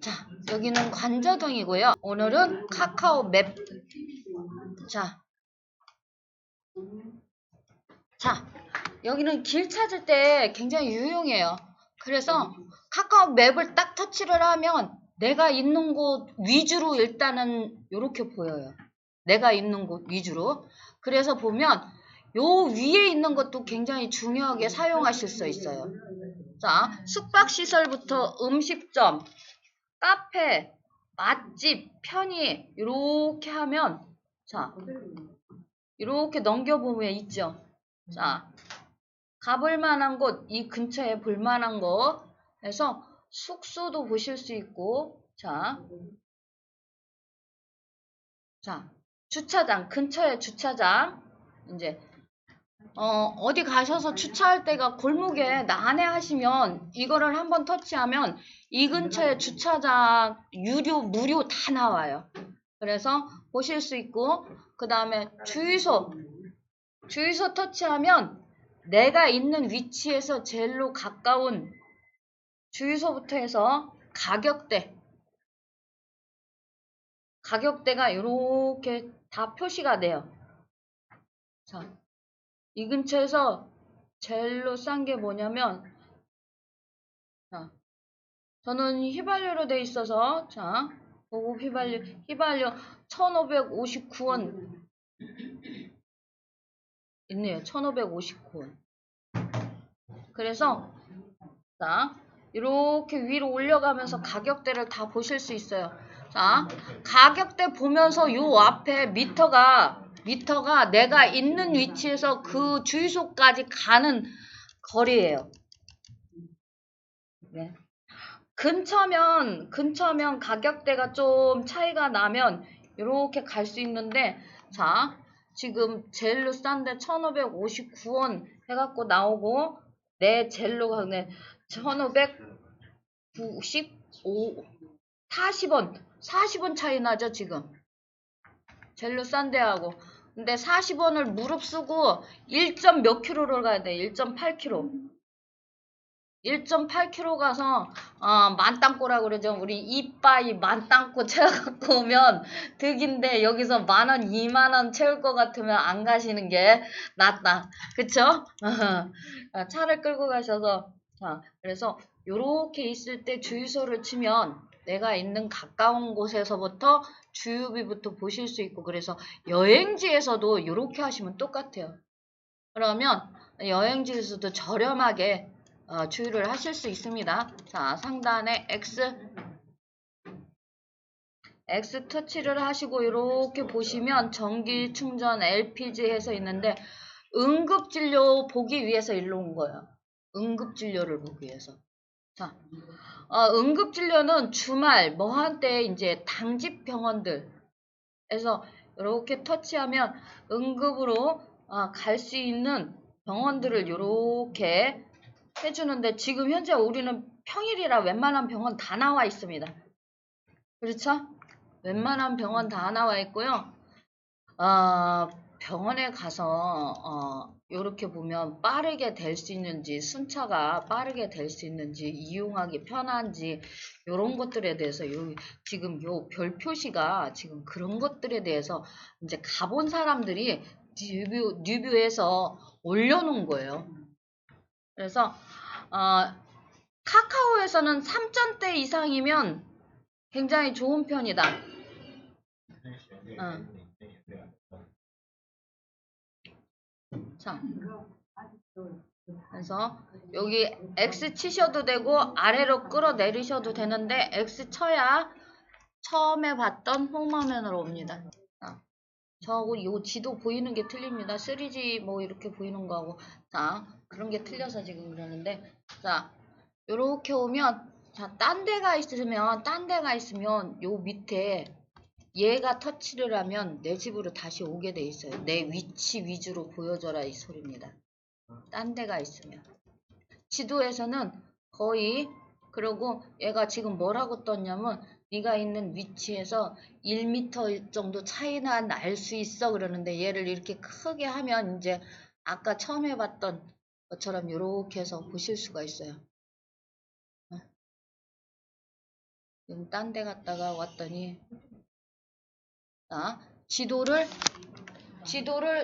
자, 여기는 관저동이고요. 오늘은 카카오 맵. 자, 여기는 길 찾을 때 굉장히 유용해요. 그래서 카카오 맵을 딱 터치를 하면 내가 있는 곳 위주로 일단은 이렇게 보여요. 내가 있는 곳 위주로. 그래서 보면 요 위에 있는 것도 굉장히 중요하게 사용하실 수 있어요. 자, 숙박시설부터 음식점, 카페, 맛집, 편의 이렇게 하면 자, 이렇게 넘겨보면 있죠. 자, 가볼 만한 곳, 이 근처에 볼 만한 거 해서 숙소도 보실 수 있고, 자, 주차장, 근처에 주차장, 이제, 어디 가셔서 주차할 때가 골목에 난해하시면 이거를 한번 터치하면 이 근처에 주차장 유료, 무료 다 나와요. 그래서 보실 수 있고, 그 다음에 주유소 터치하면 내가 있는 위치에서 제일로 가까운 주유소부터 해서 가격대가 이렇게 다 표시가 돼요. 자, 이 근처에서 제일로 싼 게 뭐냐면, 자, 저는 휘발유로 돼 있어서, 자, 고급 휘발유 1,559원 있네요. 1,559원. 그래서, 자, 이렇게 위로 올려가면서 가격대를 다 보실 수 있어요. 자, 가격대 보면서 요 앞에 미터가 내가 있는 위치에서 그 주유소까지 가는 거리예요. 네. 근처면 가격대가 좀 차이가 나면 이렇게 갈 수 있는데, 자, 지금 젤로 싼데 1,559원 해갖고 나오고, 내 젤로가 그냥 1,595, 40원 차이 나죠, 지금. 젤로 싼 데하고. 근데 40원을 무릅쓰고 1점 몇 킬로를 가야 돼? 1.8km. 1.8km 가서 만땅꼬라고 그러죠. 우리 이빠이 만땅꼬 채워갖고 오면 득인데 여기서 10,000원, 20,000원 채울 것 같으면 안 가시는 게 낫다. 그쵸? 차를 끌고 가셔서 자, 그래서 요렇게 있을 때 주유소를 치면 내가 있는 가까운 곳에서부터 주유비부터 보실 수 있고 그래서 여행지에서도 요렇게 하시면 똑같아요. 그러면 여행지에서도 저렴하게 주유를 하실 수 있습니다. 자, 상단에 X 터치를 하시고 이렇게 보시면 전기 충전 LPG 해서 있는데 응급진료 보기 위해서 일로 온 거예요. 응급진료를 보기 위해서. 자, 응급진료는 주말 뭐 한때 이제 당직 병원들에서 이렇게 터치하면 응급으로 갈 수 있는 병원들을 이렇게 해주는데 지금 현재 우리는 평일이라 웬만한 병원 다 나와 있습니다. 그렇죠? 웬만한 병원 다 나와 있고요. 병원에 가서 이렇게 보면 빠르게 될 수 있는지 순차가 빠르게 될 수 있는지 이용하기 편한지 이런 것들에 대해서 지금 요 별 표시가 지금 그런 것들에 대해서 이제 가본 사람들이 리뷰에서 올려놓은 거예요. 그래서 카카오에서는 3점대 이상이면 굉장히 좋은 편이다. 자, 그래서 여기 X 치셔도 되고 아래로 끌어내리셔도 되는데 X 쳐야 처음에 봤던 홈화면으로 옵니다. 저하고 요 지도 보이는 게 틀립니다. 3G 뭐 이렇게 보이는 거하고 자 그런 게 틀려서 지금 그러는데 자 요렇게 오면 자 딴 데가 있으면 요 밑에 얘가 터치를 하면 내 집으로 다시 오게 돼 있어요. 내 위치 위주로 보여줘라 이 소리입니다. 딴 데가 있으면 지도에서는 거의 그러고 얘가 지금 뭐라고 떴냐면 네가 있는 위치에서 1m 정도 차이나 날 수 있어 그러는데 얘를 이렇게 크게 하면 이제 아까 처음에 봤던 것처럼 이렇게 해서 보실 수가 있어요. 지금 딴 데 갔다가 왔더니, 자, 지도를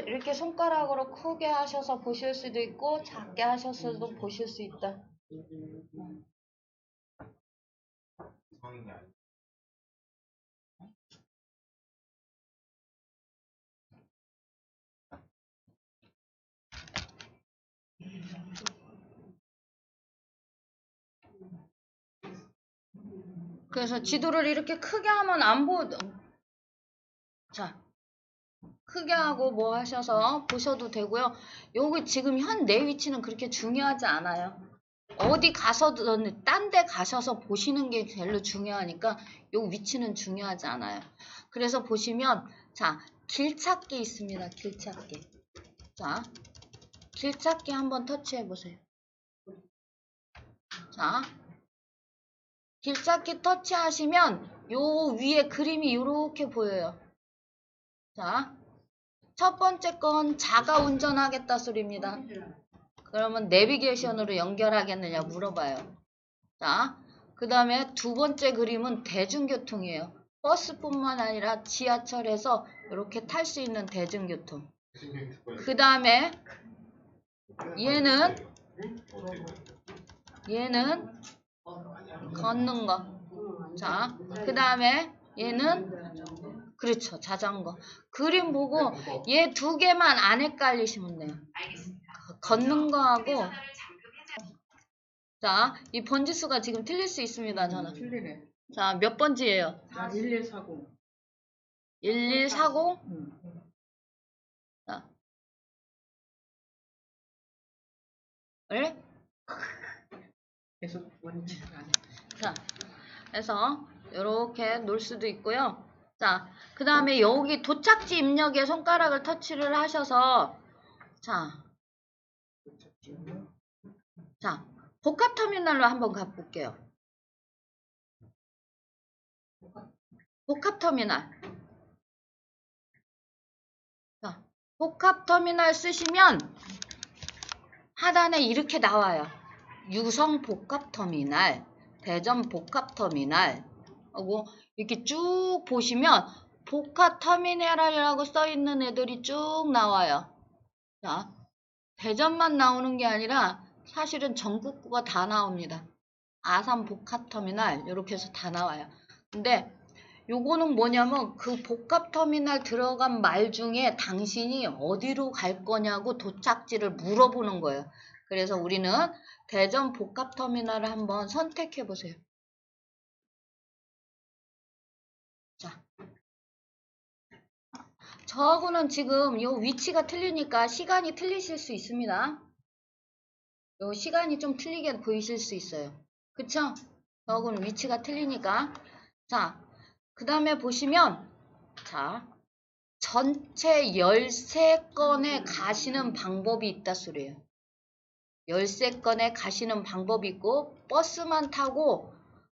이렇게 손가락으로 크게 하셔서 보실 수도 있고 작게 하셔서도 보실 수 있다. 그래서 지도를 이렇게 크게 하면 안 자, 크게 하고 뭐 하셔서 보셔도 되고요. 여기 지금 현 내 위치는 그렇게 중요하지 않아요. 어디 가서든 딴 데 가셔서 보시는 게 제일 중요하니까 요 위치는 중요하지 않아요. 그래서 보시면 자, 길찾기 있습니다. 길찾기. 자, 길찾기 한번 터치해 보세요. 자, 길찾기 터치하시면 요 위에 그림이 이렇게 보여요. 자, 첫 번째 건 자가 운전하겠다 소리입니다. 그러면 내비게이션으로 연결하겠느냐 물어봐요. 자, 그 다음에 두 번째 그림은 대중교통이에요. 버스뿐만 아니라 지하철에서 이렇게 탈 수 있는 대중교통. 그 다음에 얘는 걷는 거. 자, 그 다음에 얘는 그렇죠. 자전거. 그림 보고 얘 두 개만 안 헷갈리시면 돼요. 걷는 거하고 자, 이 번지수가 지금 틀릴 수 있습니다. 저는. 틀리네. 자, 몇 번지예요? 1140. 1140? 자. 왜? 계속 원치 안 해. 자, 그래서 이렇게 놓을 수도 있고요. 자, 그 다음에 여기 도착지 입력에 손가락을 터치를 하셔서 자, 복합터미널로 한번 가볼게요. 복합터미널. 자, 복합터미널 쓰시면 하단에 이렇게 나와요. 유성 복합터미널, 대전 복합터미널 하고 이렇게 쭉 보시면 복합터미널이라고 써있는 애들이 쭉 나와요. 자, 대전만 나오는 게 아니라 사실은 전국구가 다 나옵니다. 아산 복합터미널 이렇게 해서 다 나와요. 근데 요거는 뭐냐면 그 복합터미널 들어간 말 중에 당신이 어디로 갈 거냐고 도착지를 물어보는 거예요. 그래서 우리는 대전 복합터미널을 한번 선택해 보세요. 자, 저하고는 지금 요 위치가 틀리니까 시간이 틀리실 수 있습니다. 요 시간이 좀 틀리게 보이실 수 있어요. 그쵸? 저하고는 위치가 틀리니까. 자, 그 다음에 보시면 자, 전체 13건에 가시는 방법이 있다 소리예요. 13건에 가시는 방법이 있고 버스만 타고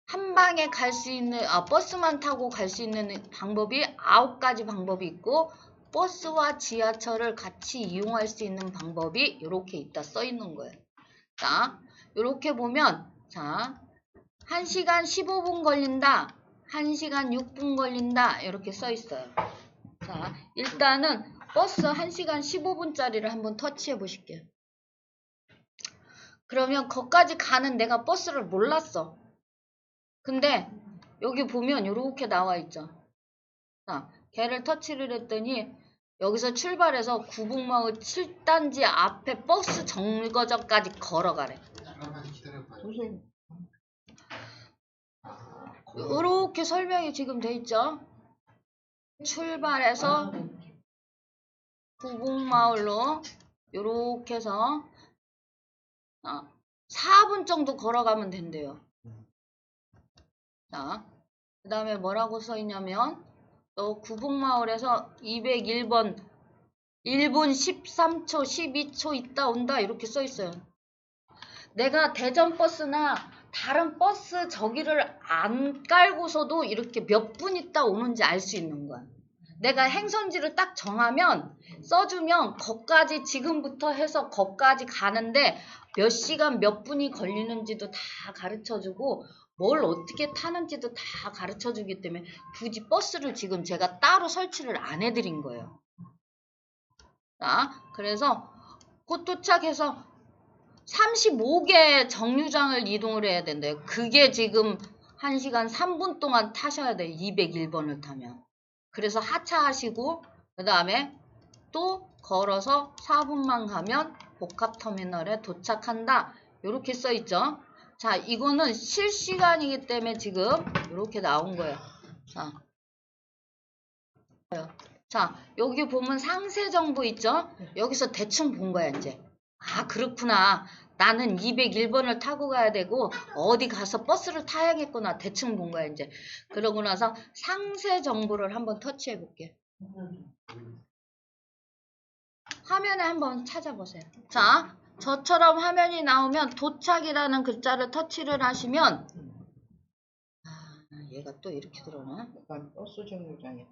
한 방에 갈 수 있는 버스만 타고 갈 수 있는 방법이 9가지 방법이 있고 버스와 지하철을 같이 이용할 수 있는 방법이 이렇게 있다 써 있는 거예요. 자, 이렇게 보면 자, 1시간 15분 걸린다. 1시간 6분 걸린다. 이렇게 써 있어요. 자, 일단은 버스 1시간 15분짜리를 한번 터치해 보실게요. 그러면 거기까지 가는 내가 버스를 몰랐어. 근데 여기 보면 이렇게 나와 있죠. 자, 걔를 터치를 했더니 여기서 출발해서 구북마을 7단지 앞에 버스 정거장까지 걸어가래. 이렇게 설명이 지금 돼 있죠. 출발해서 구북마을로 이렇게 해서 4분 정도 걸어가면 된대요. 자, 그 다음에 뭐라고 써있냐면 또 구북마을에서 201번 1분 13초 12초 있다 온다 이렇게 써있어요. 내가 대전버스나 다른 버스 저기를 안 깔고서도 이렇게 몇 분 있다 오는지 알 수 있는 거야. 내가 행선지를 딱 정하면 써주면 거기까지 지금부터 해서 거기까지 가는데 몇 시간 몇 분이 걸리는지도 다 가르쳐주고 뭘 어떻게 타는지도 다 가르쳐 주기 때문에 굳이 버스를 지금 제가 따로 설치를 안 해드린 거예요. 자, 그래서 곧 도착해서 35개 정류장을 이동을 해야 된대요. 그게 지금 1시간 3분 동안 타셔야 돼요. 201번을 타면. 그래서 하차하시고 그 다음에 또 걸어서 4분만 가면 복합터미널에 도착한다. 이렇게 써있죠. 자, 이거는 실시간이기 때문에 지금 이렇게 나온 거예요. 자, 여기 보면 상세 정보 있죠? 여기서 대충 본 거야, 이제. 아, 그렇구나. 나는 201번을 타고 가야 되고 어디 가서 버스를 타야겠구나. 대충 본 거야, 이제. 그러고 나서 상세 정보를 한번 터치해 볼게요. 화면에 한번 찾아보세요. 자, 저처럼 화면이 나오면 도착이라는 글자를 터치를 하시면 얘가 또 이렇게 들어오나? 약간 버스 정류장에.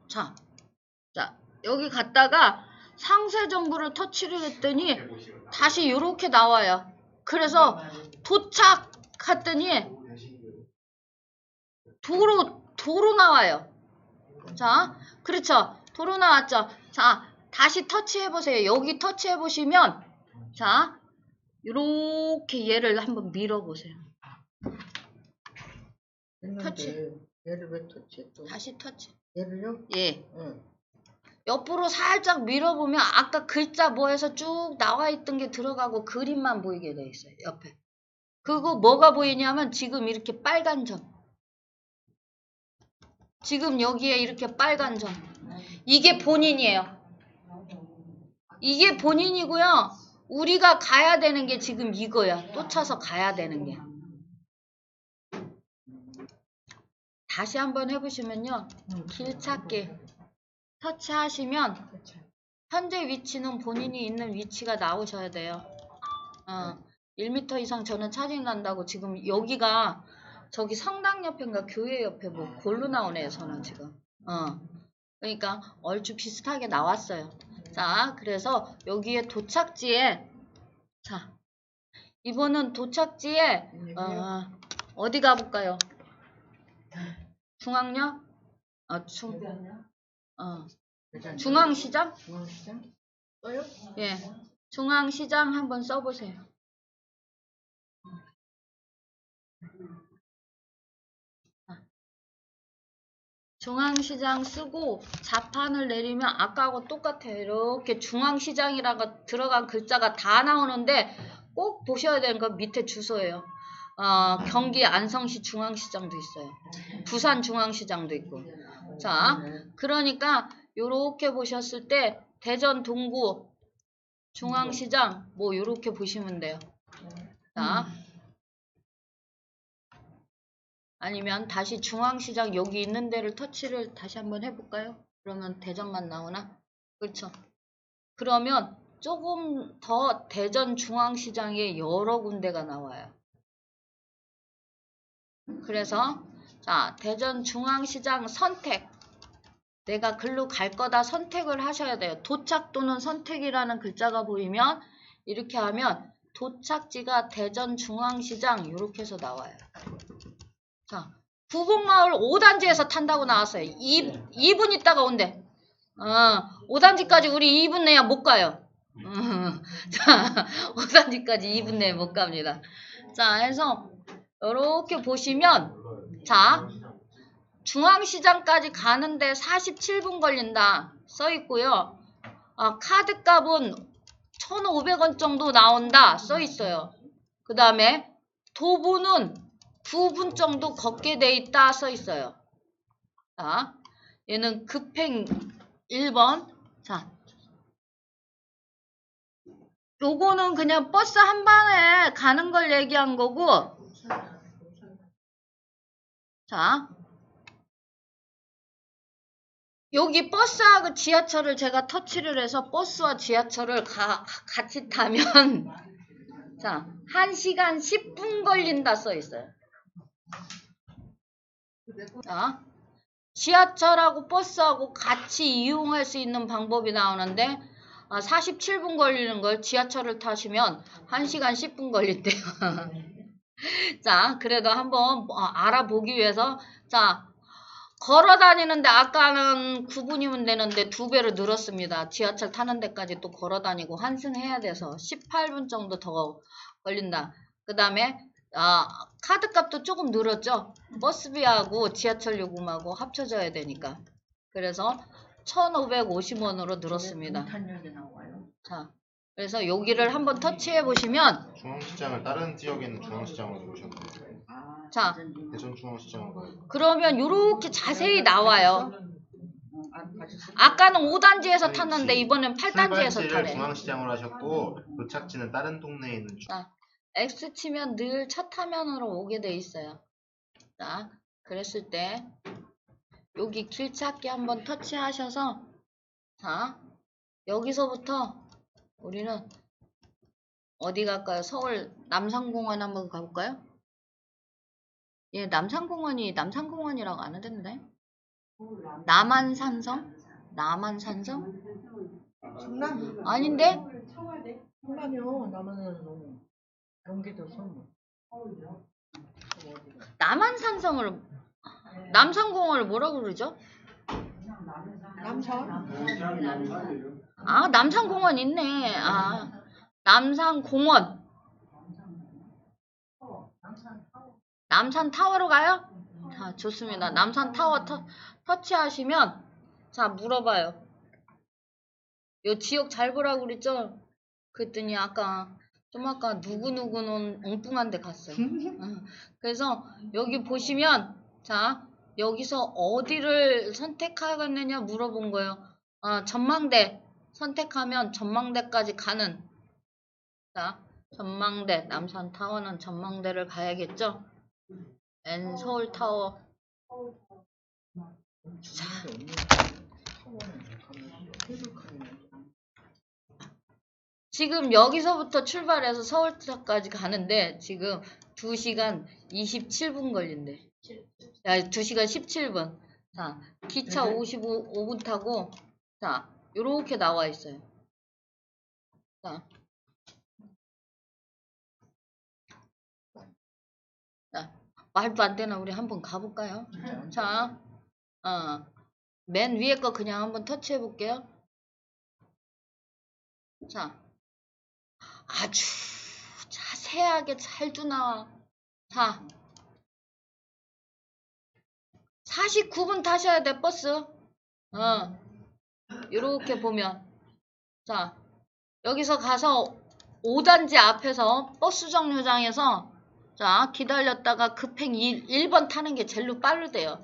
자, 여기 갔다가 상세 정보를 터치를 했더니 다시 이렇게 나와요. 그래서 도착했더니 도로 나와요. 자, 그렇죠. 도로 나왔죠. 자, 다시 터치해 보세요. 여기 터치해 보시면 자, 이렇게 얘를 한번 밀어 보세요. 터치. 얘를 왜 터치했어? 다시 터치. 얘를요? 예. 응. 옆으로 살짝 밀어보면 아까 글자 뭐해서 쭉 나와 있던 게 들어가고 그림만 보이게 돼 있어요. 옆에. 그거 뭐가 보이냐면 지금 이렇게 빨간 점. 지금 여기에 이렇게 빨간 점. 이게 본인이에요. 이게 본인이고요. 우리가 가야 되는 게 지금 이거야. 또 차서 가야 되는 게. 다시 한번 해보시면요. 길 찾기. 터치하시면 현재 위치는 본인이 있는 위치가 나오셔야 돼요. 1m 이상 저는 차징 난다고 지금 여기가 저기 성당 옆인가 교회 옆에 뭐 골로 나오네요. 저는 지금. 그러니까 얼추 비슷하게 나왔어요. 자, 그래서 여기에 도착지에 자, 이번은 도착지에 어디 가볼까요? 중앙역? 중앙시장? 중앙시장? 써요? 예. 중앙시장 한번 써보세요. 중앙시장 쓰고 자판을 내리면 아까하고 똑같아요. 이렇게 중앙시장이라고 들어간 글자가 다 나오는데 꼭 보셔야 되는 건 밑에 주소예요. 경기 안성시 중앙시장도 있어요. 부산 중앙시장도 있고. 자, 그러니까 요렇게 보셨을 때 대전 동구 중앙시장 뭐 요렇게 보시면 돼요. 자, 아니면 다시 중앙시장 여기 있는 데를 터치를 다시 한번 해볼까요? 그러면 대전만 나오나? 그렇죠. 그러면 조금 더 대전 중앙시장에 여러 군데가 나와요. 그래서 자, 대전 중앙시장 선택. 내가 글로 갈 거다 선택을 하셔야 돼요. 도착 또는 선택이라는 글자가 보이면 이렇게 하면 도착지가 대전 중앙시장 이렇게 해서 나와요. 자, 구곡마을 5단지에서 탄다고 나왔어요. 2분 있다가 온대. 5단지까지 우리 2분 내야 못 가요. 자, 5단지까지 2분 내에 못 갑니다. 자, 해서 이렇게 보시면 자, 중앙시장까지 가는데 47분 걸린다 써 있고요. 카드 값은 1,500원 정도 나온다 써 있어요. 그 다음에 도보는 9분 정도 걷게 돼 있다 써 있어요. 자, 얘는 급행 1번. 자, 요거는 그냥 버스 한 방에 가는 걸 얘기한 거고. 자, 여기 버스하고 지하철을 제가 터치를 해서 버스와 지하철을 같이 타면 자, 1시간 10분 걸린다 써 있어요. 자, 지하철하고 버스하고 같이 이용할 수 있는 방법이 나오는데 47분 걸리는 걸 지하철을 타시면 1시간 10분 걸린대요. 자, 그래도 한번 알아보기 위해서, 자, 걸어 다니는데 아까는 9분이면 되는데 2배로 늘었습니다. 지하철 타는 데까지 또 걸어 다니고 환승해야 돼서 18분 정도 더 걸린다. 그 다음에 카드 값도 조금 늘었죠. 버스비하고 지하철 요금하고 합쳐져야 되니까. 그래서 1,550원으로 늘었습니다. 탄력이 나와요. 자, 그래서 여기를 한번 터치해 보시면, 중앙시장을 다른 지역에 있는 중앙시장으로 들어오셔도 돼요. 자, 대전 중앙시장으로 가요. 그러면 이렇게 자세히 나와요. 아까는 5단지에서 탔는데 이번엔 8단지에서 출발지를 타래. 중앙시장으로 하셨고 도착지는 다른 동네에 있는 자, X 치면 늘 첫 화면으로 오게 돼 있어요. 자, 그랬을 때 여기 길 찾기 한번 터치하셔서, 자, 여기서부터 우리는 어디 갈까요? 서울 남산공원 한번 가볼까요? 예, 남산공원이라고 안 하던데. 남한산성? 남한산성? 성남? 아닌데? 성남이요. 남한은 경기도 성남. 남한산성을, 남산공원을 뭐라고 그러죠? 남산? 남산공원 있네. 남산공원. 남산타워로 가요? 자, 좋습니다. 남산타워 터치하시면, 자, 물어봐요. 요 지역 잘 보라고 그랬죠? 그랬더니 아까 누구누구는 엉뚱한 데 갔어요. 그래서 여기 보시면, 자, 여기서 어디를 선택하겠느냐 물어본 거예요. 전망대 선택하면 전망대까지 가는, 자, 전망대, 남산타워는 전망대를 가야겠죠? N 서울타워. 자, 지금 여기서부터 출발해서 서울까지 가는데 지금 2시간 27분 걸린대. 2시간 17분. 자, 기차 55분 타고, 자, 요렇게 나와 있어요. 자, 말도 안 되나 우리 한번 가볼까요? 자, 맨 위에 거 그냥 한번 터치해 볼게요. 자, 아주 자세하게 잘도 나와. 자, 49분 타셔야 돼, 버스. 이렇게 보면. 자, 여기서 가서 5단지 앞에서 버스 정류장에서, 자, 기다렸다가 급행 1번 타는 게 제일로 빠르대요.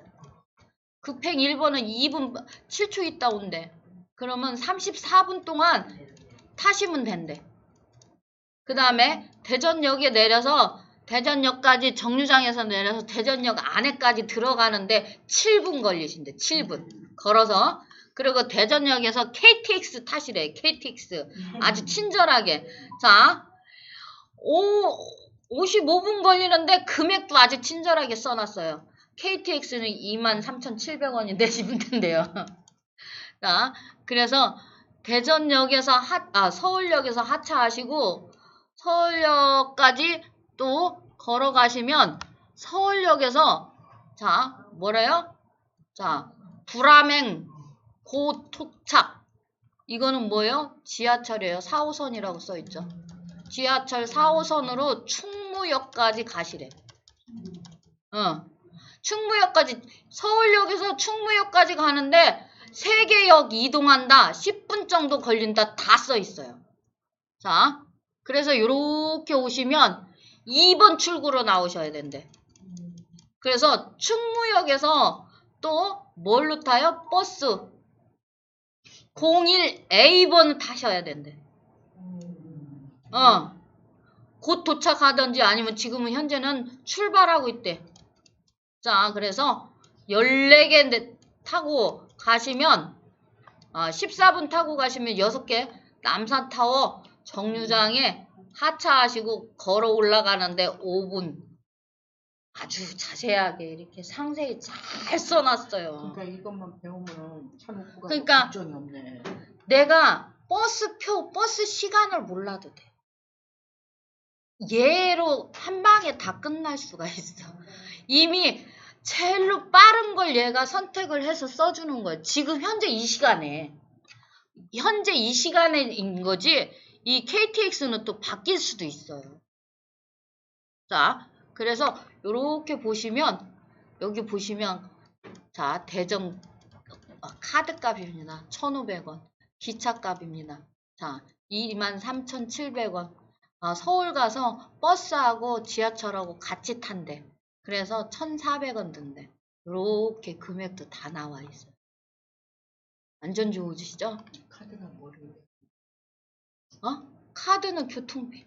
급행 1번은 2분 7초 있다 온대. 그러면 34분 동안 타시면 된대. 그 다음에 대전역에 내려서 대전역까지 정류장에서 내려서 대전역 안에까지 들어가는데 7분 걸리신대. 7분 걸어서. 그리고 대전역에서 KTX 타시래. KTX 아주 친절하게. 자, 55분 걸리는데 금액도 아주 친절하게 써놨어요. KTX는 23,700원이 내시면 된대요. 자, 그래서 대전역에서 서울역에서 하차하시고 서울역까지 또 걸어가시면 서울역에서, 자, 뭐래요? 자, 불암행 고토착. 이거는 뭐예요? 지하철이에요. 4호선이라고 써있죠. 지하철 4호선으로 충무역까지 가시래. 충무역까지, 서울역에서 충무역까지 가는데 3개역 이동한다. 10분 정도 걸린다. 다 써있어요. 자, 그래서 요렇게 오시면 2번 출구로 나오셔야 된대. 그래서 충무역에서 또 뭘로 타요? 버스 01A번을 타셔야 된대. 곧 도착하든지 아니면 지금은 현재는 출발하고 있대. 자, 그래서 14개 타고 가시면 14분 타고 가시면 6개 남산타워 정류장에 하차하시고 걸어 올라가는데 5분. 아주 자세하게 이렇게 상세히 잘 써놨어요. 그러니까 이것만 배우면 차 놓고 가서 그러니까 걱정이 없네. 내가 버스 시간을 몰라도 돼. 얘로 한 방에 다 끝날 수가 있어. 이미 제일로 빠른 걸 얘가 선택을 해서 써주는 거야. 지금 현재 이 시간에. 현재 이 시간에인 거지, 이 KTX는 또 바뀔 수도 있어요. 자, 그래서 요렇게 보시면, 여기 보시면, 자, 대전 카드 값입니다. 1,500원. 기차 값입니다. 자, 23,700원. 서울 가서 버스하고 지하철하고 같이 탄대. 그래서 1,400원 든대. 요렇게 금액도 다 나와 있어요. 완전 좋으시죠? 카드가 뭐를? 카드는 교통비.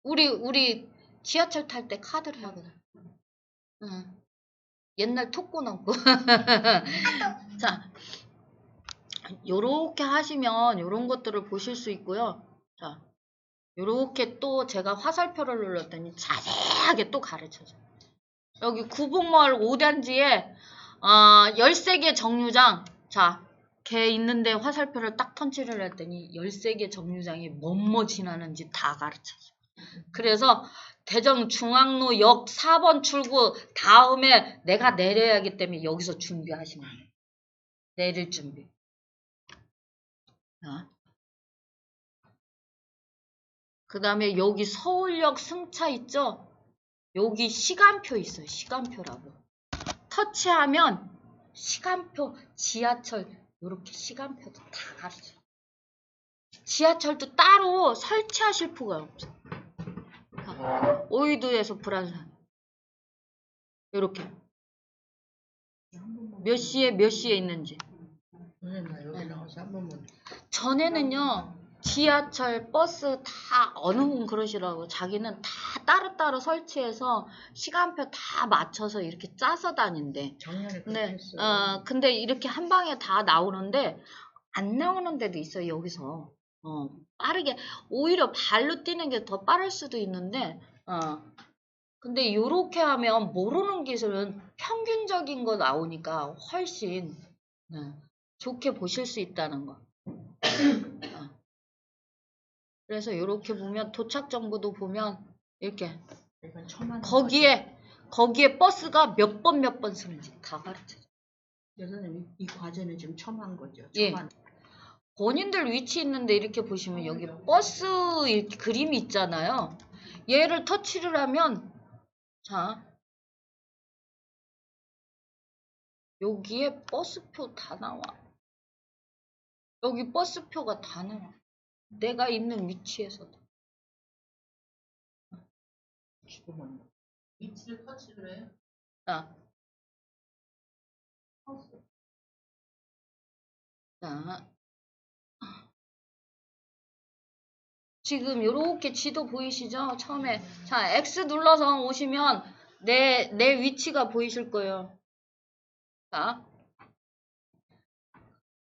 우리 지하철 탈 때 카드를 하거든. 응. 옛날 톡고 넘고. 자, 요렇게 하시면 요런 것들을 보실 수 있고요. 자, 요렇게 또 제가 화살표를 눌렀더니 자세하게 또 가르쳐줘요. 여기 구봉마을 5단지에 13개 정류장. 자, 걔 있는데 화살표를 딱 턴치를 했더니 13개 정류장이 뭐뭐 지나는지 다 가르쳐줘요. 그래서 대전 중앙로 역 4번 출구 다음에 내가 내려야 하기 때문에 여기서 준비하시면 돼요. 내릴 준비. 그 다음에 여기 서울역 승차 있죠? 여기 시간표 있어요. 시간표라고. 터치하면 시간표, 지하철 이렇게 시간표도 다 가르쳐요. 지하철도 따로 설치하실 필요가 없어요. 오이도에서 불안산 이렇게 몇 시에 있는지. 나 여기 나와서 한 번만. 전에는요, 지하철, 버스 다 어느 분 그러시라고. 자기는 다 따로따로 설치해서 시간표 다 맞춰서 이렇게 짜서 다닌대. 작년에 그렇게 근데 했어요. 근데 이렇게 한 방에 다 나오는데 안 나오는 데도 있어요. 여기서 빠르게 오히려 발로 뛰는 게 더 빠를 수도 있는데 근데 요렇게 하면 모르는 기술은 평균적인 거 나오니까 훨씬 좋게 보실 수 있다는 거. 그래서 이렇게 보면 도착 정보도 보면 이렇게 이건 처음 거기에 버스가 몇 번 쓰는지 다 가르쳐줘. 여사님 이 과제는 지금 처음 한 거죠? 예. 처음 한. 본인들 위치 있는데 이렇게 보시면 여기 버스 이렇게 그림이 있잖아요. 얘를 터치를 하면 자 여기에 버스표 다 나와. 여기 버스표가 다 나와. 내가 있는 위치에서도. 지금은 위치를 터치를 해요? 자, 지금 이렇게 지도 보이시죠? 처음에 자 X 눌러서 오시면 내 위치가 보이실 거예요. 자,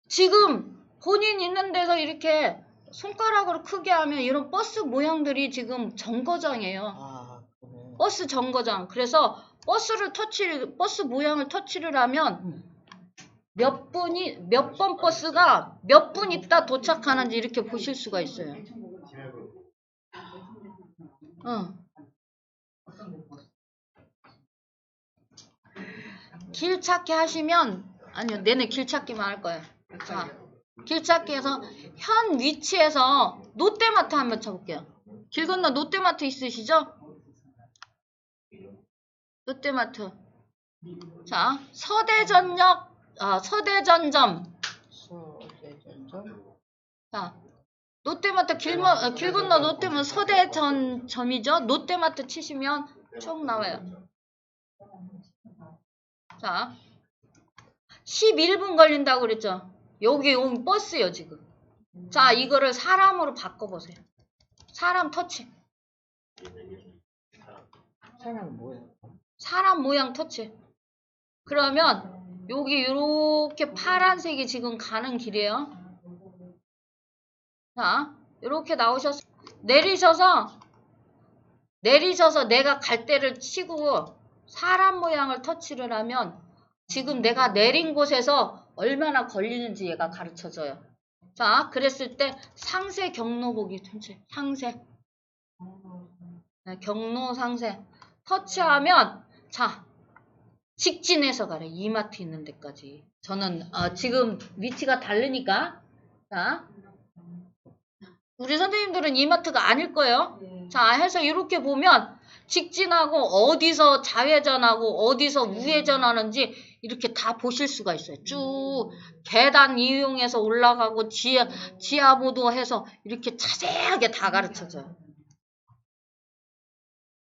지금 본인 있는 데서 이렇게 손가락으로 크게 하면 이런 버스 모양들이 지금 정거장이에요. 그래. 버스 정거장. 그래서 버스 모양을 터치를 하면 몇 번 버스가 몇 분 있다 도착하는지 이렇게 보실 수가 있어요. 길 찾기 하시면 아니요, 내내 길 찾기만 할 거예요. 자, 길 찾기에서 현 위치에서 롯데마트 한번 쳐볼게요. 길 건너 롯데마트 있으시죠? 롯데마트. 자, 서대전점. 자, 롯데마트 길 건너 롯데면 서대전점이죠? 롯데마트 치시면 쭉 나와요. 자, 11분 걸린다고 그랬죠? 여기 버스요, 지금. 자, 이거를 사람으로 바꿔보세요. 사람 터치. 사람은 뭐예요? 사람 모양 터치. 그러면 여기 이렇게 파란색이 지금 가는 길이에요. 자, 이렇게 나오셔서 내리셔서 내가 갈 때를 치고 사람 모양을 터치를 하면 지금 내가 내린 곳에서 얼마나 걸리는지 얘가 가르쳐줘요. 자, 그랬을 때 상세 경로 보기 전체. 상세. 네, 경로 상세. 터치하면 자, 직진해서 가래. 이마트 있는 데까지. 저는 지금 위치가 다르니까. 자, 우리 선생님들은 이마트가 아닐 거예요. 자, 해서 이렇게 보면 직진하고 어디서 좌회전하고 어디서 우회전하는지 이렇게 다 보실 수가 있어요. 쭉 계단 이용해서 올라가고 지하보도 해서 이렇게 자세하게 다 가르쳐줘요.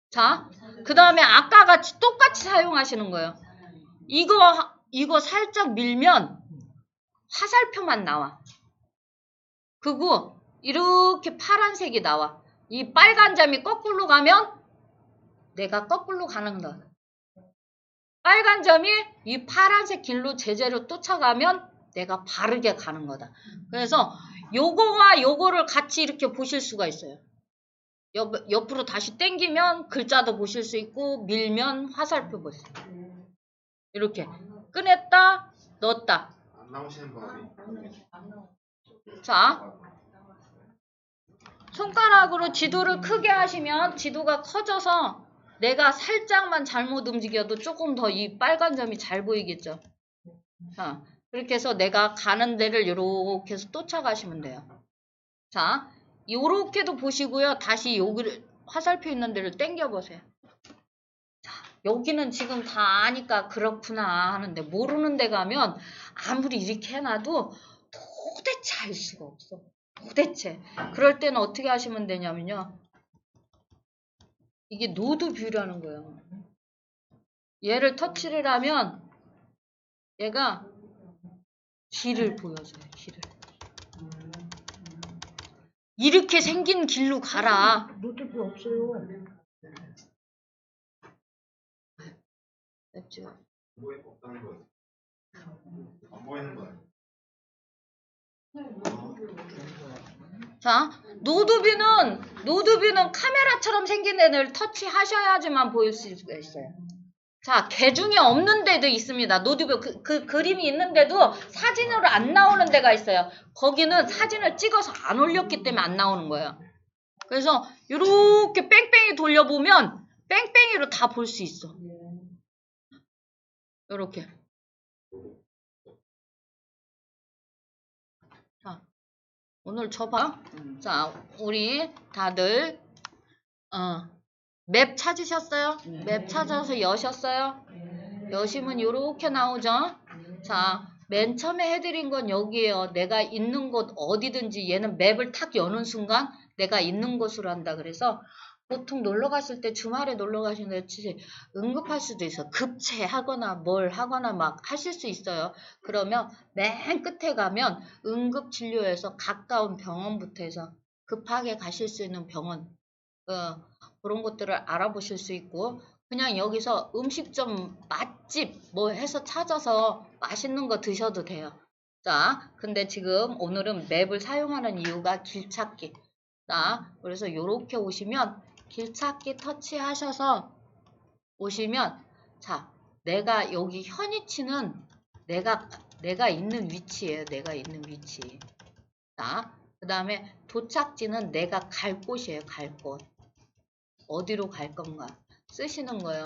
자, 그 다음에 아까 같이 똑같이 사용하시는 거예요. 이거 살짝 밀면 화살표만 나와. 그리고 이렇게 파란색이 나와. 이 빨간 점이 거꾸로 가면 내가 거꾸로 가는 거야. 빨간 점이 이 파란색 길로 제대로 쫓아가면 내가 바르게 가는 거다. 그래서 요거와 요거를 같이 이렇게 보실 수가 있어요. 옆으로 다시 당기면 글자도 보실 수 있고 밀면 화살표 보실 수 있고. 이렇게 꺼냈다 넣었다. 안 나오시는 분이. 자, 손가락으로 지도를 크게 하시면 지도가 커져서 내가 살짝만 잘못 움직여도 조금 더 이 빨간 점이 잘 보이겠죠. 자, 그렇게 해서 내가 가는 데를 이렇게 해서 쫓아가시면 돼요. 자, 요렇게도 보시고요. 다시 여기를 화살표 있는 데를 당겨 보세요. 자, 여기는 지금 다 아니까 그렇구나 하는데 모르는 데 가면 아무리 이렇게 해놔도 도대체 알 수가 없어. 도대체. 그럴 때는 어떻게 하시면 되냐면요. 이게 노드 뷰라는 거예요. 얘를 터치를 하면 얘가 길을 보여줘요. 길을. 이렇게 생긴 길로 가라. 노트북 없어요. 됐죠? 없다는 거예요. 안 보이는 거예요. 자, 노드뷰는 카메라처럼 생긴 애를 터치하셔야지만 보일 수가 있어요. 자, 개 중에 없는 데도 있습니다. 노드뷰 그 그림이 있는데도 사진으로 안 나오는 데가 있어요. 거기는 사진을 찍어서 안 올렸기 때문에 안 나오는 거예요. 그래서 이렇게 뺑뺑이 돌려보면 뺑뺑이로 다 볼 수 있어. 이렇게. 자, 오늘 줘봐. 자, 우리 다들 맵 찾으셨어요? 맵 찾아서 여셨어요? 여시면 이렇게 나오죠? 자, 맨 처음에 해드린 건 여기에요. 내가 있는 곳 어디든지 얘는 맵을 탁 여는 순간 내가 있는 곳으로 한다. 그래서 보통 놀러 갔을 때 주말에 놀러 가시는데 응급할 수도 있어. 급체하거나 뭘 하거나 막 하실 수 있어요. 그러면 맨 끝에 가면 응급진료에서 가까운 병원부터 해서 급하게 가실 수 있는 병원 그런 것들을 알아보실 수 있고 그냥 여기서 음식점 맛집 뭐 해서 찾아서 맛있는 거 드셔도 돼요. 자, 근데 지금 오늘은 맵을 사용하는 이유가 길찾기. 자, 그래서 이렇게 오시면 길찾기 터치하셔서 오시면 자, 내가 여기 현위치는 내가 있는 위치예요. 내가 있는 위치. 자, 그 다음에 도착지는 내가 갈 곳이에요. 갈 곳. 어디로 갈 건가 쓰시는 거예요.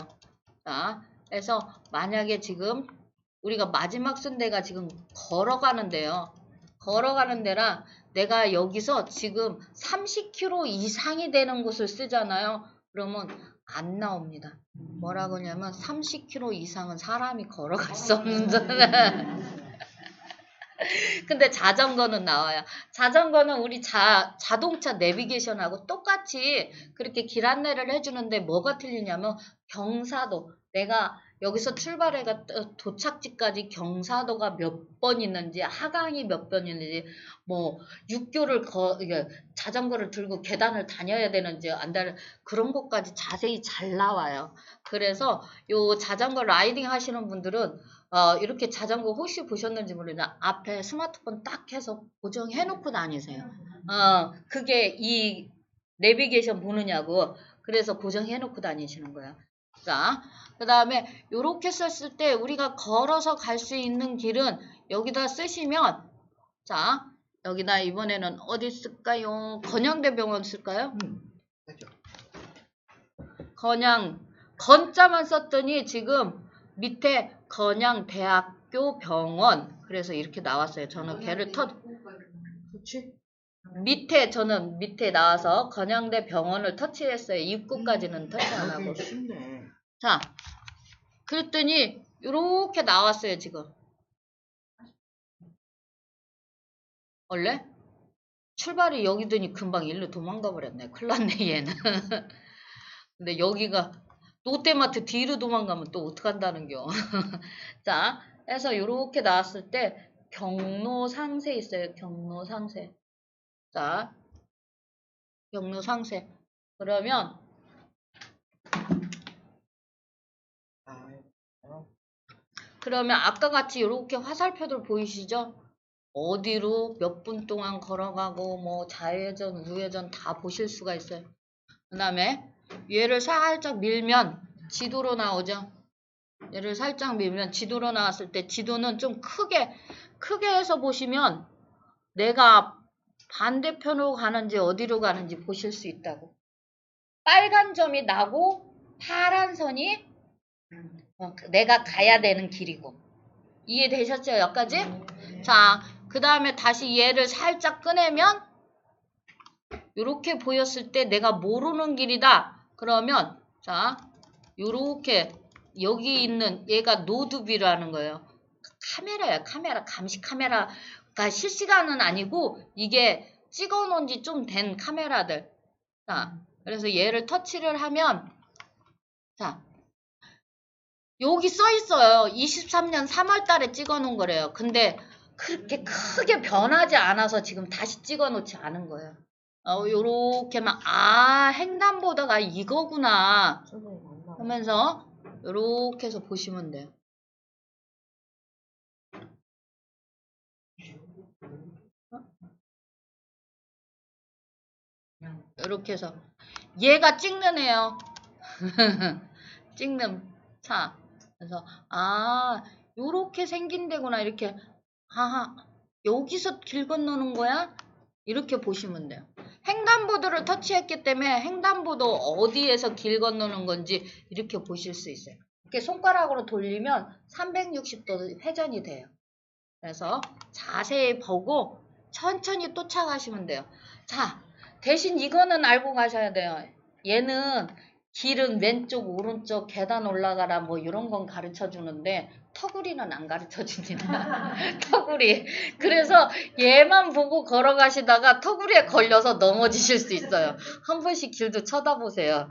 자, 그래서 만약에 지금 우리가 마지막 쓴 데가 지금 걸어가는 데라 내가 여기서 지금 30km 이상이 되는 곳을 쓰잖아요. 그러면 안 나옵니다. 뭐라고 하냐면 30km 이상은 사람이 걸어갈 수 없는 근데 자전거는 나와요. 자전거는 우리 자동차 내비게이션하고 똑같이 그렇게 길 안내를 해주는데 뭐가 틀리냐면 경사도 내가 여기서 출발해가 도착지까지 경사도가 몇 번 있는지 하강이 몇 번 있는지 뭐 육교를 자전거를 들고 계단을 다녀야 되는지 안 다는 그런 것까지 자세히 잘 나와요. 그래서 요 자전거 라이딩 하시는 분들은 이렇게 자전거 혹시 보셨는지 모르겠는데 앞에 스마트폰 딱 해서 고정해 놓고 다니세요. 그게 이 내비게이션 보느냐고 그래서 고정해 놓고 다니시는 거예요. 자, 그 다음에 이렇게 썼을 때 우리가 걸어서 갈 수 있는 길은 여기다 쓰시면 자, 여기다 이번에는 어디 쓸까요? 건양대병원 쓸까요? 맞아. 건자만 썼더니 지금 밑에 건양대학교 병원 그래서 이렇게 나왔어요. 저는 걔를 그렇지? 저는 밑에 나와서 건양대 병원을 터치했어요. 입구까지는 터치 안 하고. 여기 쉽네. 자, 그랬더니 이렇게 나왔어요. 지금. 원래 출발이 여기더니 금방 일로 도망가 버렸네. 큰일 났네 얘는. 근데 여기가 롯데마트 뒤로 도망가면 또 어떡한다는겨. 자, 해서 이렇게 나왔을 때 경로상세 있어요. 경로상세. 자, 경로상세. 그러면 아까 같이 이렇게 화살표들 보이시죠? 어디로 몇 분 동안 걸어가고 뭐 좌회전, 우회전 다 보실 수가 있어요. 그 다음에 얘를 살짝 밀면 지도로 나오죠. 얘를 살짝 밀면 지도로 나왔을 때 지도는 좀 크게 해서 보시면 내가 반대편으로 가는지 어디로 가는지 보실 수 있다고. 빨간 점이 나고 파란 선이 내가 가야 되는 길이고. 이해되셨죠? 여기까지? 자, 그 다음에 다시 얘를 살짝 꺼내면 이렇게 보였을 때 내가 모르는 길이다. 그러면 자, 요렇게 여기 있는 얘가 노드뷰라는 거예요. 카메라야, 카메라. 감시 카메라가 실시간은 아니고 이게 찍어 놓은 지 좀 된 카메라들. 자, 그래서 얘를 터치를 하면 자, 여기 써 있어요. 23년 3월 달에 찍어 놓은 거래요. 근데 그렇게 크게 변하지 않아서 지금 다시 찍어 놓지 않은 거예요. 요렇게만 횡단보도가 이거구나 하면서 요렇게 해서 보시면 돼요. 요렇게 해서 얘가 찍는 애요. 찍는 차. 그래서 요렇게 생긴 데구나. 이렇게 여기서 길 건너는 거야? 이렇게 보시면 돼요. 횡단보도를 터치했기 때문에 횡단보도 어디에서 길 건너는 건지 이렇게 보실 수 있어요. 이렇게 손가락으로 돌리면 360도 회전이 돼요. 그래서 자세히 보고 천천히 쫓아가시면 돼요. 자, 대신 이거는 알고 가셔야 돼요. 얘는 길은 왼쪽, 오른쪽, 계단 올라가라 뭐 이런 건 가르쳐 주는데 터구리는 안 가르쳐 줍니다. 터구리. 그래서 얘만 보고 걸어가시다가 터구리에 걸려서 넘어지실 수 있어요. 한 번씩 길도 쳐다보세요.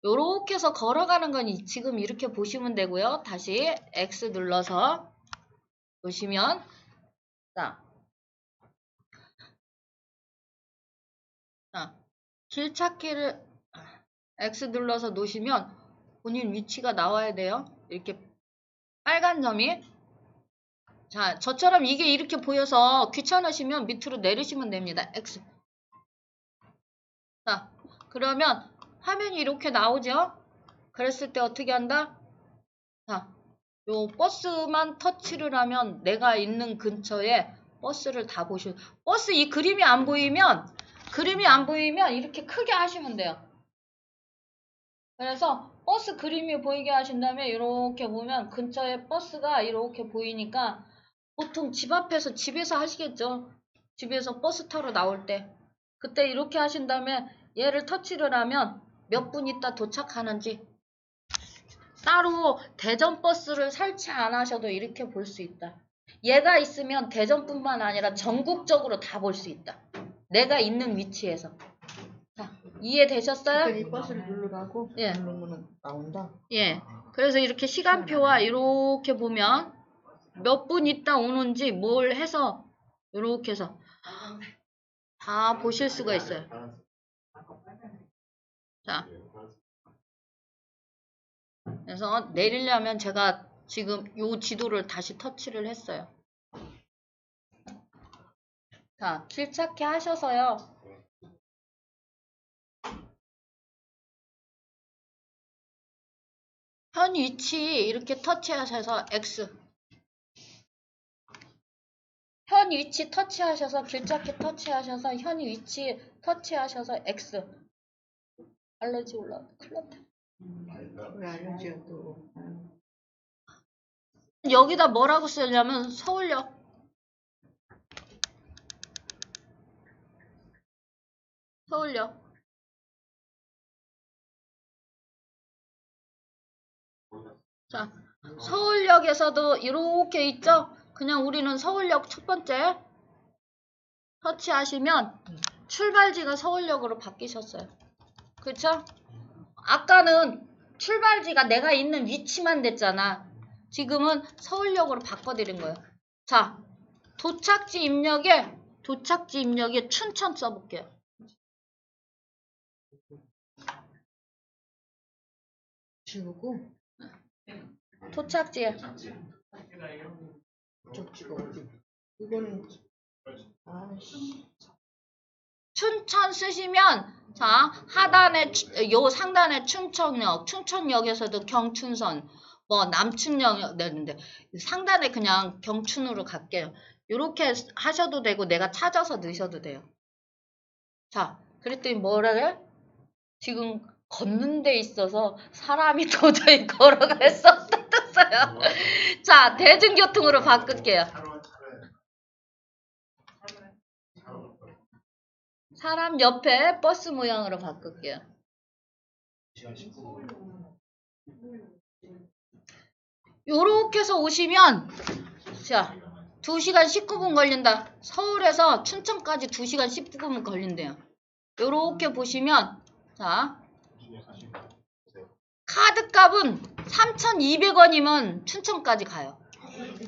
요렇게 해서 걸어가는 건 지금 이렇게 보시면 되고요. 다시 X 눌러서 보시면 자, 길 찾기를 X 눌러서 놓으시면 본인 위치가 나와야 돼요. 이렇게 빨간 점이. 자, 저처럼 이게 이렇게 보여서 귀찮으시면 밑으로 내리시면 됩니다. X. 자, 그러면 화면이 이렇게 나오죠? 그랬을 때 어떻게 한다? 자, 요 버스만 터치를 하면 내가 있는 근처에 버스를 다 버스 이 그림이 안 보이면 이렇게 크게 하시면 돼요. 그래서 버스 그림이 보이게 하신 다음에 이렇게 보면 근처에 버스가 이렇게 보이니까 보통 집에서 하시겠죠. 집에서 버스 타러 나올 때 그때 이렇게 하신 다음에 얘를 터치를 하면 몇 분 있다 도착하는지 따로 대전 버스를 설치 안 하셔도 이렇게 볼 수 있다. 얘가 있으면 대전뿐만 아니라 전국적으로 다 볼 수 있다. 내가 있는 위치에서. 자, 이해되셨어요? 이 버스를 누르라고? 예. 누르면 나온다? 예. 그래서 이렇게 시간표와 이렇게 보면 몇 분 있다 오는지 뭘 해서 이렇게 해서 다 보실 수가 있어요. 자, 그래서 내리려면 제가 지금 요 지도를 다시 터치를 했어요. 자, 길 찾기 하셔서요. 현 위치 이렇게 터치하셔서 X. 현 위치 터치하셔서 길잡기 터치하셔서 현 위치 터치하셔서 X. 알러지 올라온다. 큰일 났다. 왜 알려줘요 또. 여기다 뭐라고 쓰냐면 서울역. 서울역. 자, 서울역에서도 이렇게 있죠? 그냥 우리는 서울역 첫 번째 터치하시면 출발지가 서울역으로 바뀌셨어요. 그쵸? 아까는 출발지가 내가 있는 위치만 됐잖아. 지금은 서울역으로 바꿔드린 거예요. 자, 도착지 입력에 춘천 써볼게요. 지우고 도착지에 쪽지가 어디? 이거는 아씨. 춘천 쓰시면 자 하단에 요 상단에 춘천역에서도 경춘선 뭐 남춘역 되는데 상단에 그냥 경춘으로 갈게요. 요렇게 하셔도 되고 내가 찾아서 넣으셔도 돼요. 자 그랬더니 뭐래? 지금 걷는 데 있어서 사람이 도저히 걸어갈 수 없었어요. 자 대중교통으로 바꿀게요. 사람 옆에 버스 모양으로 바꿀게요. 요렇게 해서 오시면 자 2시간 19분 걸린다. 서울에서 춘천까지 2시간 19분 걸린대요. 요렇게 보시면 자 카드 값은 3,200원이면 춘천까지 가요.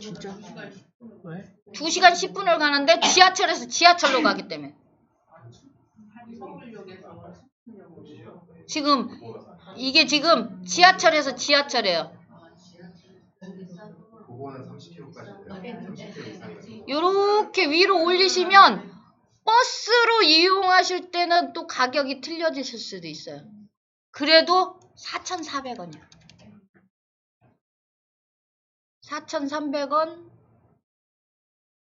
진짜? 왜? 2시간 10분을 가는데 지하철에서 지하철로 가기 때문에 지금 이게 지금 지하철에서 지하철이에요. 그거는 30km까지 30km 이상이에요. 요렇게 위로 올리시면 버스로 이용하실 때는 또 가격이 틀려지실 수도 있어요. 그래도 4,400원이야. 4,300원,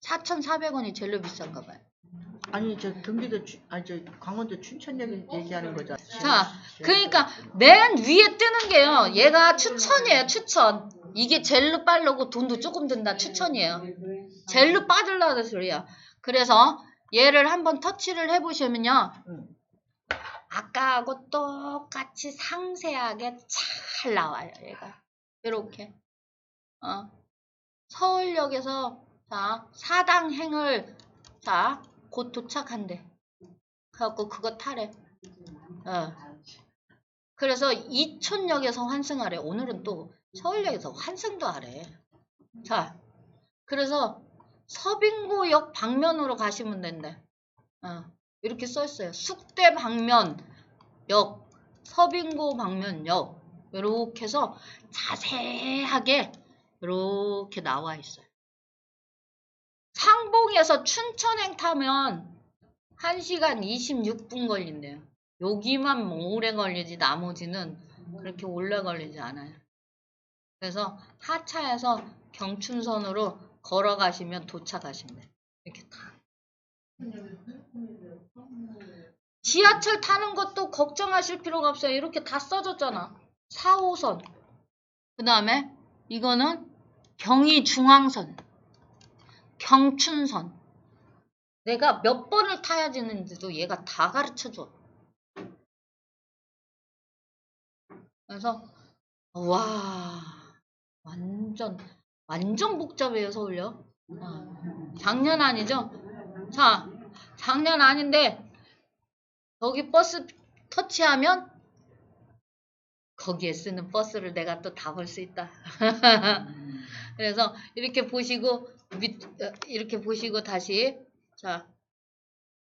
4,400원이 제일 비싼가 봐요. 아니 저 경기도 저 강원도 춘천역 얘기하는 거잖아. 자, 그러니까 맨 위에 뜨는 게요. 얘가 추천이에요. 추천. 이게 젤로 빠르고 돈도 조금 든다. 추천이에요. 젤로 빠질라는 소리야. 그래서 얘를 한번 터치를 해보시면요. 아까하고 똑같이 상세하게 잘 나와요. 얘가. 이렇게. 서울역에서 자 사당행을 자 곧 도착한대. 그래갖고 그거 타래. 그래서 이촌역에서 환승하래. 오늘은 또 서울역에서 환승도 하래. 자, 그래서 서빙고역 방면으로 가시면 된대. 이렇게 써있어요. 숙대 방면역, 서빙고 방면역. 이렇게 해서 자세하게 이렇게 나와 있어요. 상봉에서 춘천행 타면 1시간 26분 걸린대요. 여기만 오래 걸리지 나머지는 그렇게 오래 걸리지 않아요. 그래서 하차해서 경춘선으로 걸어가시면 도착하시면 돼요. 이렇게 다. 지하철 타는 것도 걱정하실 필요가 없어요. 이렇게 다 써졌잖아. 4호선. 그 다음에 이거는 경의중앙선. 경춘선. 내가 몇 번을 타야 되는지도 얘가 다 가르쳐줘. 그래서 와 완전 복잡해요. 서울역. 장난 아니죠? 자 장난 아닌데 여기 버스 터치하면 거기에 쓰는 버스를 내가 또 다 볼 수 있다. 그래서 이렇게 보시고 이렇게 보시고 다시 자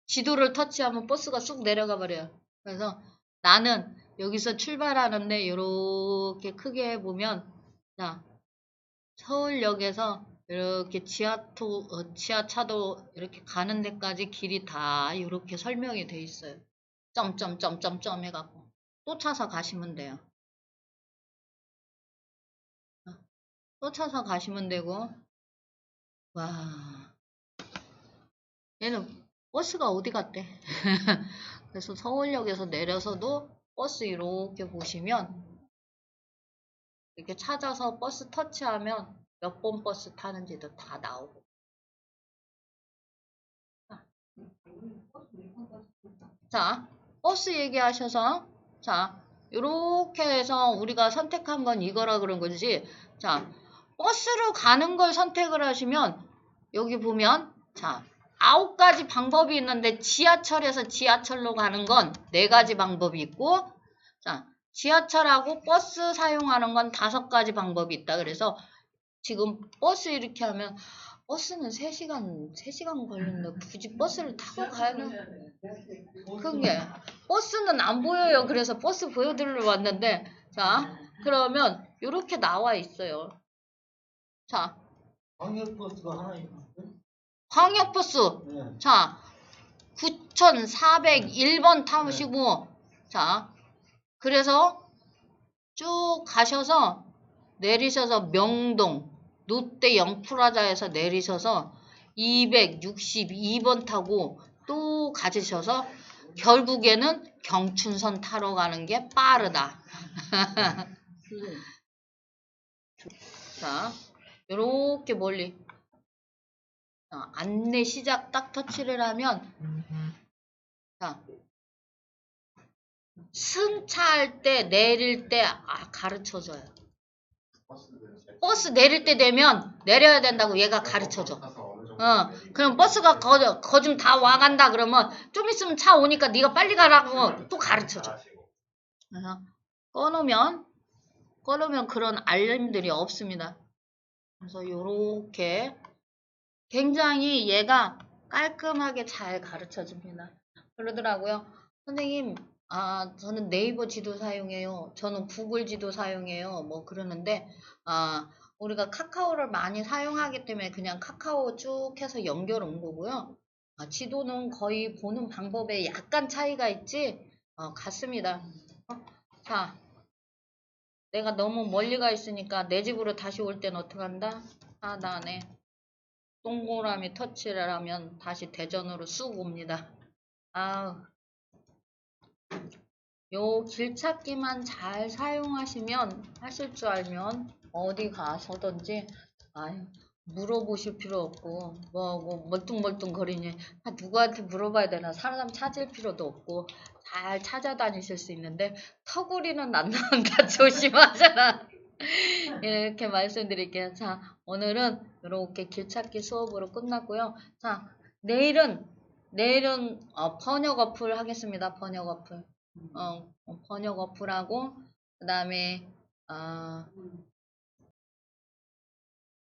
지도를 터치하면 버스가 쑥 내려가 버려요. 그래서 나는 여기서 출발하는데 이렇게 크게 보면 자 서울역에서 이렇게 지하차도 이렇게 가는 데까지 길이 다 이렇게 설명이 돼 있어요. 점점점점점 해갖고 또 차서 가시면 돼요. 또 차서 가시면 되고 와 얘는 버스가 어디 갔대? 그래서 서울역에서 내려서도 버스 이렇게 보시면 이렇게 찾아서 버스 터치하면 몇 번 버스 타는지도 다 나오고. 자, 버스 얘기하셔서 자, 이렇게 해서 우리가 선택한 건 이거라 그런 거지. 자, 버스로 가는 걸 선택을 하시면 여기 보면 자, 9가지 방법이 있는데 지하철에서 지하철로 가는 건 4가지 방법이 있고 자, 지하철하고 버스 사용하는 건 5가지 방법이 있다. 그래서 지금 버스 이렇게 하면 버스는 3시간 걸리는데 굳이 버스를 타고 가야는 그게 버스는 안 보여요. 그래서 버스 보여드리러 왔는데 자 그러면 이렇게 나와 있어요. 자 광역버스가 하나 있는데? 광역버스 네. 자 9401번 타시고 자 그래서 쭉 가셔서 내리셔서 명동 롯데 영프라자에서 내리셔서 262번 타고 또 가지셔서 결국에는 경춘선 타러 가는 게 빠르다. 자, 요렇게 멀리 안내 시작 딱 터치를 하면 자, 승차할 때 내릴 때 가르쳐줘요. 버스 내릴 때 되면 내려야 된다고 얘가 가르쳐줘. 그럼 버스가 거좀 다 와간다 그러면 좀 있으면 차 오니까 네가 빨리 가라고 또 가르쳐줘. 그래서 꺼놓으면 그런 알림들이 없습니다. 그래서 요렇게 굉장히 얘가 깔끔하게 잘 가르쳐줍니다. 그러더라고요. 선생님, 저는 네이버 지도 사용해요. 저는 구글 지도 사용해요. 뭐 그러는데, 우리가 카카오를 많이 사용하기 때문에 그냥 카카오 쭉 해서 연결 온 거고요. 지도는 거의 보는 방법에 약간 차이가 있지, 같습니다. 자, 내가 너무 멀리 가 있으니까 내 집으로 다시 올 땐 어떡한다? 하단에 동그라미 터치를 하면 다시 대전으로 쑥 옵니다. 요 길찾기만 잘 사용하시면 하실 줄 알면 어디 가서든지 물어보실 필요 없고 뭐 멀뚱멀뚱 거리니 누구한테 물어봐야 되나 사람 찾을 필요도 없고 잘 찾아다니실 수 있는데 터구리는 안 나온다 조심하잖아. 이렇게 말씀드릴게요. 자, 오늘은 이렇게 길찾기 수업으로 끝났고요. 자, 내일은 번역 어플 하겠습니다. 번역 어플. 번역 어플하고 그 다음에